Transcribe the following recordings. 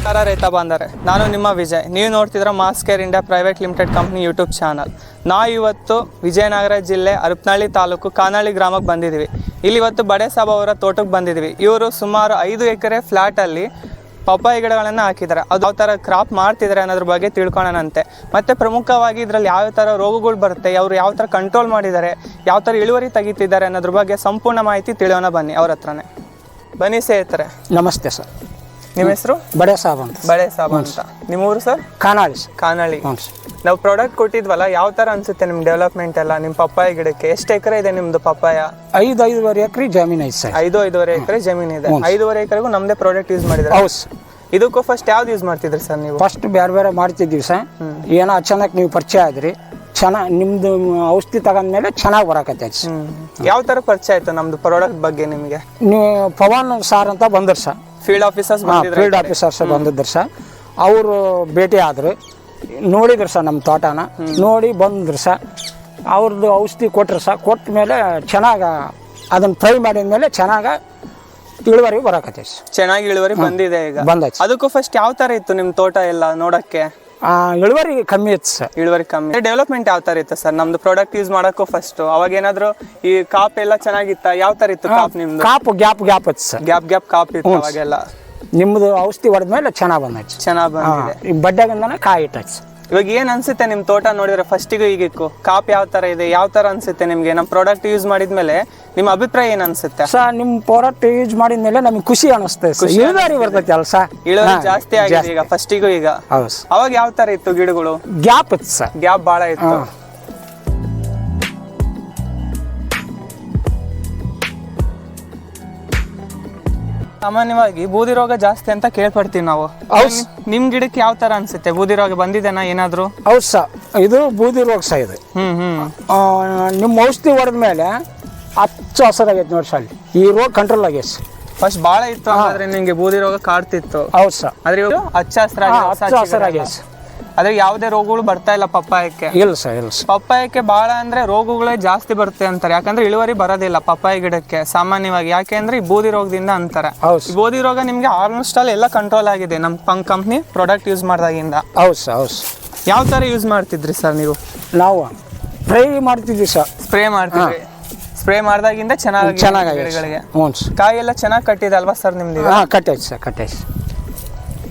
ನಮಸ್ಕಾರ ರೈತ ಬಾಂಧವರೇ, ನಾನು ನಿಮ್ಮ ವಿಜಯ್. ನೀವು ನೋಡ್ತಿದ್ರೆ mass care India private limited company YouTube channel. ನಾವು ಇವತ್ತು ವಿಜಯನಗರ ಜಿಲ್ಲೆ ಹರಪನಹಳ್ಳಿ ತಾಲೂಕು ಕಾನಹಳ್ಳಿ ಗ್ರಾಮಕ್ಕೆ ಬಂದಿದ್ದೀವಿ. ಇಲ್ಲಿ ಇವತ್ತು ಬಡೆ ಸಾಬ್ ಅವರ ತೋಟಕ್ಕೆ ಬಂದಿದ್ದೀವಿ. ಇವರು ಸುಮಾರು 5 ಎಕರೆ ಫ್ಲ್ಯಾಟಲ್ಲಿ ಪಪ್ಪಾಯ ಗಿಡಗಳನ್ನು ಹಾಕಿದ್ದಾರೆ. ಅದು ಯಾವ ಥರ ಕ್ರಾಪ್ ಮಾಡ್ತಿದ್ದಾರೆ ಅನ್ನೋದ್ರ ಬಗ್ಗೆ ತಿಳ್ಕೊಳ್ಳೋಣಂತೆ. ಮತ್ತು ಪ್ರಮುಖವಾಗಿ ಇದರಲ್ಲಿ ಯಾವ ಥರ ರೋಗಗಳು ಬರುತ್ತೆ, ಅವರು ಯಾವ ಥರ ಕಂಟ್ರೋಲ್ ಮಾಡಿದ್ದಾರೆ, ಯಾವ ಥರ ಇಳುವರಿ ತೆಗಿತಿದ್ದಾರೆ ಅನ್ನೋದ್ರ ಬಗ್ಗೆ ಸಂಪೂರ್ಣ ಮಾಹಿತಿ ತಿಳಿಯೋಣ. ಬನ್ನಿ ಅವ್ರ ಹತ್ರನೇ. ಬನ್ನಿ ಸ್ನೇಹಿತರೆ. ನಮಸ್ತೆ ಸರ್. ನಿಮ್ಮ ಹೆಸರು? ಬಡೆ ಸಾಬ್ ಅಂತ. ಬಡೆ ಸಾಬ್ ಅಂತ. ನಿಮ್ಮ ಊರು ಸರ್? ಕಾನಹಳ್ಳಿ. ಕಾನಹಳ್ಳಿ. ನಾವು ಪ್ರಾಡಕ್ಟ್ ಕೊಟ್ಟಿದ್ವಲ್ಲ, ಯಾವ ಥರ ಅನಿಸುತ್ತೆ ನಿಮ್ಮ ಡೆವಲಪ್ಮೆಂಟ್ ಎಲ್ಲ ನಿಮ್ಮ ಪಪ್ಪಾಯ ಗಿಡಕ್ಕೆ? ಎಷ್ಟು ಎಕರೆ ಇದೆ ನಿಮ್ಮದು ಪಪ್ಪಾಯ? 5-5.5 ಎಕರೆ ಜಮೀನು ಐತೆ ಸರ್. 5-5.5 ಎಕರೆ ಜಮೀನು ಇದೆ. 5.5 ಎಕರೆಗೂ ನಮ್ಮದೇ ಪ್ರಾಡಕ್ಟ್ ಯೂಸ್ ಮಾಡಿದ್ರೆ? ಹೌದು. ಇದಕ್ಕೂ ಫಸ್ಟ್ ಯಾವ್ದು ಯೂಸ್ ಮಾಡ್ತಿದ್ರಿ ಸರ್ ನೀವು? ಫಸ್ಟ್ ಬೇರೆ ಮಾಡ್ತಿದ್ದೀವಿ ಸರ್. ಏನೋ ಅಚಾನಕ್ ನೀವು ಪರಿಚಯ ಆದ್ರಿ, ಚೆನ್ನಾಗಿ ನಿಮ್ದು ಔಷಧಿ ತಗೊಂಡ್ಮೇಲೆ ಚೆನ್ನಾಗಿ ಬರಕತ್ತೈತಿ. ಯಾವ ಥರ ಪರಿಚಯ ಆಯ್ತು ನಮ್ದು ಪ್ರಾಡಕ್ಟ್ ಬಗ್ಗೆ ನಿಮಗೆ? ನೀವು ಪವನ್ ಸಾರ್ ಅಂತ ಬಂದ್ರು ಸರ್, ಫೀಲ್ಡ್ ಆಫೀಸರ್ಸ್ ಬಂದಿದ್ರು ಸರ್. ಅವರು ಭೇಟಿ ಆದ್ರು, ನೋಡಿದ್ರು ಸರ್ ನಮ್ಮ ತೋಟನ, ನೋಡಿ ಬಂದ್ರು ಸರ್. ಅವ್ರದ್ದು ಔಷಧಿ ಕೊಟ್ರು ಸರ್. ಕೊಟ್ಟ ಮೇಲೆ ಚೆನ್ನಾಗಿ ಅದನ್ನ ಫ್ರೈ ಮಾಡಿದ ಮೇಲೆ ಚೆನ್ನಾಗಿ ಇಳುವರಿ ಬರಕತ್ತೈತಿ. ಚೆನ್ನಾಗಿ ಇಳುವರಿ ಬಂದಿದೆ ಈಗ? ಬಂದೈತಿ. ಅದಕ್ಕೂ ಫಸ್ಟ್ ಯಾವ ಥರ ಇತ್ತು ನಿಮ್ಮ ತೋಟ ಎಲ್ಲ ನೋಡಕ್ಕೆ? ಇಳುವರಿ ಕಮ್ಮಿ ಇತ್ತು ಸರ್. ಇಳುವರಿ ಕಮ್ಮಿ. ಡೆವಲಪ್ಮೆಂಟ್ ಯಾವ ತರ ಇತ್ತು ಸರ್ ನಮ್ದು ಪ್ರಾಡಕ್ಟ್ ಯೂಸ್ ಮಾಡಕ್ಕೂ ಫಸ್ಟ್? ಅವಾಗ ಏನಾದ್ರು ಈ ಕಾಪ್ ಎಲ್ಲ ಚೆನ್ನಾಗಿತ್ತ? ಯಾವ ತರ ಇತ್ತು ಕಾಪ್ ನಿಮ್ದು? ಕಾಪು ಗ್ಯಾಪ್ ಇತ್ತು ಸರ್. ಗ್ಯಾಪ್ ಕಾಪ್ ಇತ್ತು ಅವಾಗೆಲ್ಲ? ನಿಮ್ದು ಔಷಧಿ ಹೊಡೆದ್ಮೇಲೆ ಚೆನ್ನಾಗಿ ಬಂದೈತಿ. ಚೆನ್ನಾಗಿ ಬಂದಿದೆ. ಈ ಬಡ್ಡೆಗಿಂದನೇ ಕಾಯಿ ಇಟ್ಟೈತಿ. ಇವಾಗ ಏನ್ ಅನ್ಸುತ್ತೆ ನಿಮ್ ತೋಟ ನೋಡಿದ್ರೆ ಫಸ್ಟಿಗೂ ಈಗಿಕ್ಕು ಕಾಪ್ ಯಾವ ತರ ಇದೆ, ಯಾವ ತರ ಅನ್ಸುತ್ತೆ ನಿಮ್ಗೆ? ನಮ್ ಪ್ರಾಡಕ್ಟ್ ಯೂಸ್ ಮಾಡಿದ್ಮೇಲೆ ನಿಮ್ಮ ಅಭಿಪ್ರಾಯ ಏನ್ ಅನ್ಸುತ್ತೆ ಸರ್? ನಿಮ್ ಪ್ರಾಡಕ್ಟ್ ಯೂಸ್ ಮಾಡಿದ್ಮೇಲೆ ನಮ್ಗೆ ಖುಷಿ ಅನಿಸ್ತದೆ. ಇಳುವರಿ ಬರ್ತೈತಿ ಅಲ್ಲ ಸರ್? ಇಳುವರಿ ಜಾಸ್ತಿ ಆಗಿದೆ ಈಗ ಫಸ್ಟಿಗೂ ಈಗ. ಅವಾಗ ಯಾವ ತರ ಇತ್ತು ಗಿಡಗಳು? ಗ್ಯಾಪ್ ಇತ್ತು ಸರ್. ಗ್ಯಾಪ್ ಬಹಳ ಇತ್ತು. ಸಾಮಾನ್ಯವಾಗಿ ಬೂದಿ ರೋಗ ಜಾಸ್ತಿ ಅಂತ ಕೇಳ್ಪಡ್ತೀವಿ ನಾವು. ನಿಮ್ ಗಿಡಕ್ಕೆ ಯಾವ ತರ ಅನ್ಸುತ್ತೆ? ಬೂದಿ ರೋಗ ಬಂದಿದೆನಾ ಏನಾದ್ರು? ಹೌದು ಸರ್, ಇದು ಬೂದಿ ರೋಗ ಸಹ ಇದೆ. ನಿಮ್ಮ ಔಷಧಿ ಹೊಡೆದ್ಮೇಲೆ ಹಚ್ಚ ಹಸರಾಗೈತೆ ನೋಡಿ ಸರ್. ಈ ರೋಗ ಕಂಟ್ರೋಲ್ ಆಗೈತೆ. ಫಸ್ಟ್ ಬಾಳ ಇತ್ತು ಆದ್ರೆ ನಿಮ್ಗೆ ಬೂದಿ ರೋಗ ಕಾಡ್ತಿತ್ತು. ಹೌದು ಸರ್. ಆದ್ರೆ ಇವಾಗ ಹಚ್ಚ ಹಸರಾಗೈತೆ. ಅದ್ರ ಯಾವುದೇ ರೋಗಗಳು ಬರ್ತಾ ಇಲ್ಲ ಪಪ್ಪಾಯಕ್ಕೆ? ಇಲ್ಲ ಸರ್, ಇಲ್ಲ ಸರ್. ಪಪ್ಪಾಯಕ್ಕೆ ಬಹಳ ಅಂದ್ರೆ ರೋಗಗಳೇ ಜಾಸ್ತಿ ಬರುತ್ತೆ ಅಂತಾರೆ. ಯಾಕಂದ್ರೆ ಇಳುವರಿ ಬರೋದಿಲ್ಲ ಪಪ್ಪಾಯ ಗಿಡಕ್ಕೆ ಸಾಮಾನ್ಯವಾಗಿ. ಯಾಕೆ ಅಂದ್ರೆ ಈ ಬೂದಿ ರೋಗದಿಂದ ಅಂತಾರೆ. ಈ ಬೂದಿ ರೋಗ ನಿಮ್ಗೆ ಆಲ್ಮೋಸ್ಟ್ ಆಲ್ ಎಲ್ಲ ಕಂಟ್ರೋಲ್ ಆಗಿದೆ ನಮ್ಮ ಕಂಪ್ನಿ ಪ್ರಾಡಕ್ಟ್ ಯೂಸ್ ಮಾಡಿದಾಗಿಂದ. ಹೌದು ಸರ್, ಹೌದು. ಯಾವ ತರ ಯೂಸ್ ಮಾಡ್ತಿದ್ರಿ ಸರ್ ನೀವು? ನಾವು ಸ್ಪ್ರೇ ಮಾಡ್ತಿದ್ವಿ ಸರ್. ಸ್ಪ್ರೇ ಮಾಡ್ತಿದ್ವಿ. ಸ್ಪ್ರೇ ಮಾಡಿದಾಗಿಂದ ಚೆನ್ನಾಗಿ ಗಿಡಗಳಿಗೆ ಕಾಯಿ ಎಲ್ಲ ಚೆನ್ನಾಗಿ ಕಟ್ಟಿದೆ ಅಲ್ವಾ ಸರ್ ನಿಮ್ದು? ಕಟ್ಟೈತಿ ಸರ್, ಕಟ್ಟೈತಿ.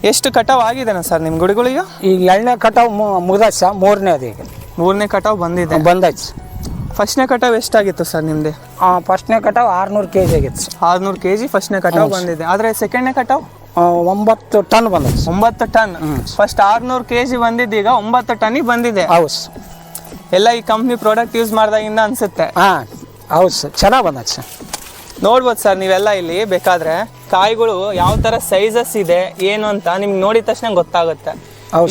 ಎಷ್ಟು ಕಟಾವ್ ಆಗಿದೆನಾ ಸರ್ ನಿಮ್ ಗಿಡಗಳಿಗೆ? ಈಗ 2ನೇ ಕಟಾವ್ ಮುಗ್ದೈತಿ ಸರ್. 3ನೇ ಅದು ಈಗ. 3ನೇ ಕಟಾವ್ ಬಂದೈತಿ. ಫಸ್ಟ್ನೇ ಕಟಾವ್ ಎಷ್ಟಾಗಿತ್ತು ಸರ್ ನಿಮ್ದು? ಫಸ್ಟ್ನೇ ಕಟಾವ್ 600 kg ಆಗಿತ್ತು ಸರ್. 600 kg ಫಸ್ಟ್ನೇ ಕಟಾವ್ ಬಂದಿದೆ. ಆದ್ರೆ ಸೆಕೆಂಡ್ನೇ ಕಟಾವ್ 9 ಟನ್ ಬಂದೈತಿ. 9 ಟನ್. ಫಸ್ಟ್ 600 kg ಬಂದಿದ್ದು ಈಗ 9 ಟನ್ನಿಗೆ ಬಂದಿದೆ. ಹೌದು. ಎಲ್ಲ ಈ ಕಂಪ್ನಿ ಪ್ರಾಡಕ್ಟ್ ಯೂಸ್ ಮಾಡಿದಾಗಿಂದ ಅನ್ಸುತ್ತೆ. ಹೌದು ಸರ್, ಚೆನ್ನಾಗಿ ಬಂದೈತಿ ಸರ್. ನೋಡ್ಬೋದು ಸರ್ ನೀವೆಲ್ಲ ಇಲ್ಲಿ ಬೇಕಾದ್ರೆ ಕಾಯಿಗಳು ಯಾವ ತರ ಸೈಜಸ್ ಇದೆ ಏನು ಅಂತ ನಿಮ್ಗೆ ನೋಡಿದ ತಕ್ಷಣ ಗೊತ್ತಾಗುತ್ತೆ.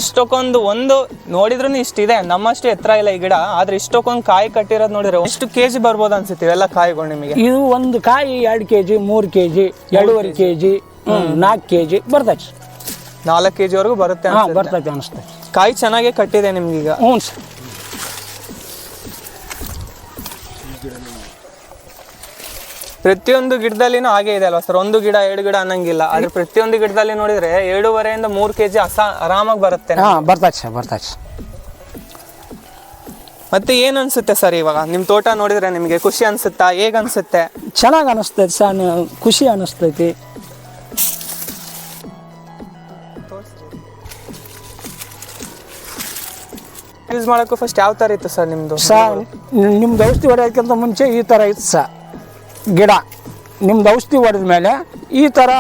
ಇಷ್ಟಕ್ಕೊಂದು ಒಂದು ನೋಡಿದ್ರು ಇಷ್ಟಿದೆ, ನಮ್ಮಷ್ಟು ಎತ್ತರ ಇಲ್ಲ ಈ ಗಿಡ, ಆದ್ರೆ ಇಷ್ಟಕ್ಕೊಂದು ಕಾಯಿ ಕಟ್ಟಿರೋದು ನೋಡಿದ್ರೆ ಎಷ್ಟು ಕೆಜಿ ಬರ್ಬೋದು ಅನ್ಸುತ್ತೆ ಇವೆಲ್ಲ ಕಾಯಿಗಳು ನಿಮಗೆ? ಇದು ಒಂದು ಕಾಯಿ 2 kg, 3 kg, 2.5 kg, 4 kg ಬರ್ತೈತಿ. 4 kg ವರೆಗೂ ಬರುತ್ತೆ ಬರ್ತೈತಿ ಅನಿಸ್ತದೆ. ಕಾಯಿ ಚೆನ್ನಾಗೇ ಕಟ್ಟಿದೆ ನಿಮ್ಗೀಗ? ಹ್ಞೂ ಸರ್. ಪ್ರತಿಯೊಂದು ಗಿಡದಲ್ಲಿನೂ ಹಾಗೆ ಇದೆ ಅಲ್ವಾ ಸರ್? ಒಂದು ಗಿಡ 2 ಗಿಡ ಅನ್ನಂಗಿಲ್ಲ. ಆದ್ರೆ ಪ್ರತಿಯೊಂದು ಗಿಡದಲ್ಲಿ ನೋಡಿದ್ರೆ 2.5 3 kg ಆರಾಮಾಗಿ ಬರುತ್ತೆ. ಬರ್ತೈತಿ ಸರ್, ಬರ್ತೈತಿ. ಮತ್ತೆ ಏನ್ ಅನ್ಸುತ್ತೆ ಸರ್ ಇವಾಗ ನಿಮ್ ತೋಟ ನೋಡಿದ್ರೆ? ನಿಮ್ಗೆ ಖುಷಿ ಅನ್ಸುತ್ತಾ? ಹೇಗ್ ಅನ್ಸುತ್ತೆ? ಚೆನ್ನಾಗಿ ಅನಿಸ್ತೈತಿ ಸರ್, ಖುಷಿ ಅನಿಸ್ತೈತಿ. ಯೂಸ್ ಮಾಡಕ್ಕೂ ಫಸ್ಟ್ ಯಾವ ತರ ಇತ್ತು ಸರ್ ನಿಮ್ದು? ಸರ್ ನಿಮ್ದು ಔಷಧಿ ಹೊಡೆಯೋದಕ್ಕಿಂತ ಮುಂಚೆ ಈ ತರ ಇತ್ತು ಸರ್ ಗಿಡ. ನಿಮ್ದು ಔಷಧಿ ಹೊಡೆದ ಮೇಲೆ ಈ ತರ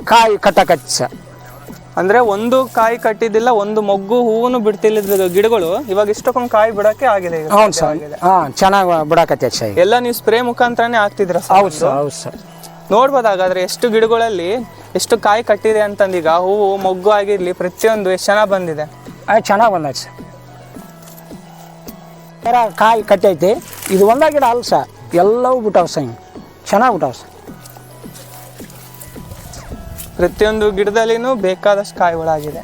ಕಾಯಿ ಕಟ್ಟಕತ್ತಿ ಸರ್. ಅಂದ್ರೆ ಒಂದು ಕಾಯಿ ಕಟ್ಟಿದ್ದಿಲ್ಲ, ಒಂದು ಮೊಗ್ಗು ಹೂವನ್ನು ಬಿಡ್ತಿಲ್ಲ ಗಿಡಗಳು ಇವಾಗ ಇಷ್ಟಕ್ಕೊಂದು ಕಾಯಿ ಬಿಡಕ್ಕೆ ಆಗಿದೆ. ಹೌದು ಸರ್, ಚೆನ್ನಾಗಿ ಬಿಡಕತ್ತೈತಿ ಸರ್. ಎಲ್ಲ ನೀವು ಸ್ಪ್ರೇ ಮುಖಾಂತರನೇ ಹಾಕ್ತಿದ್ರ? ಹೌದು ಸರ್, ಹೌದು ಸರ್. ನೋಡ್ಬೋದು ಹಾಗಾದ್ರೆ ಎಷ್ಟು ಗಿಡಗಳಲ್ಲಿ ಎಷ್ಟು ಕಾಯಿ ಕಟ್ಟಿದೆ ಅಂತಂದೀಗ. ಹೂವು ಮೊಗ್ಗು ಆಗಿರ್ಲಿ ಪ್ರತಿಯೊಂದು ಎಷ್ಟು ಚೆನ್ನಾಗಿ ಬಂದಿದೆ. ಚೆನ್ನಾಗಿ ಬಂದೈತಿ ಸರ್. ಕಾಯಿ ಕಟ್ಟೈತಿ. ಇದು ಒಂದ ಗಿಡ ಅಲ್ಲ ಸರ್, ಎಲ್ಲವೂ ಬಿಟ್ಟಾವ ಸರ್. ಚೆನ್ನಾಗಿ ಬಿಟ್ಟಾವ ಸರ್. ಪ್ರತಿಯೊಂದು ಗಿಡದಲ್ಲಿನೂ ಬೇಕಾದಷ್ಟು ಕಾಯಿಗಳಾಗಿದೆ.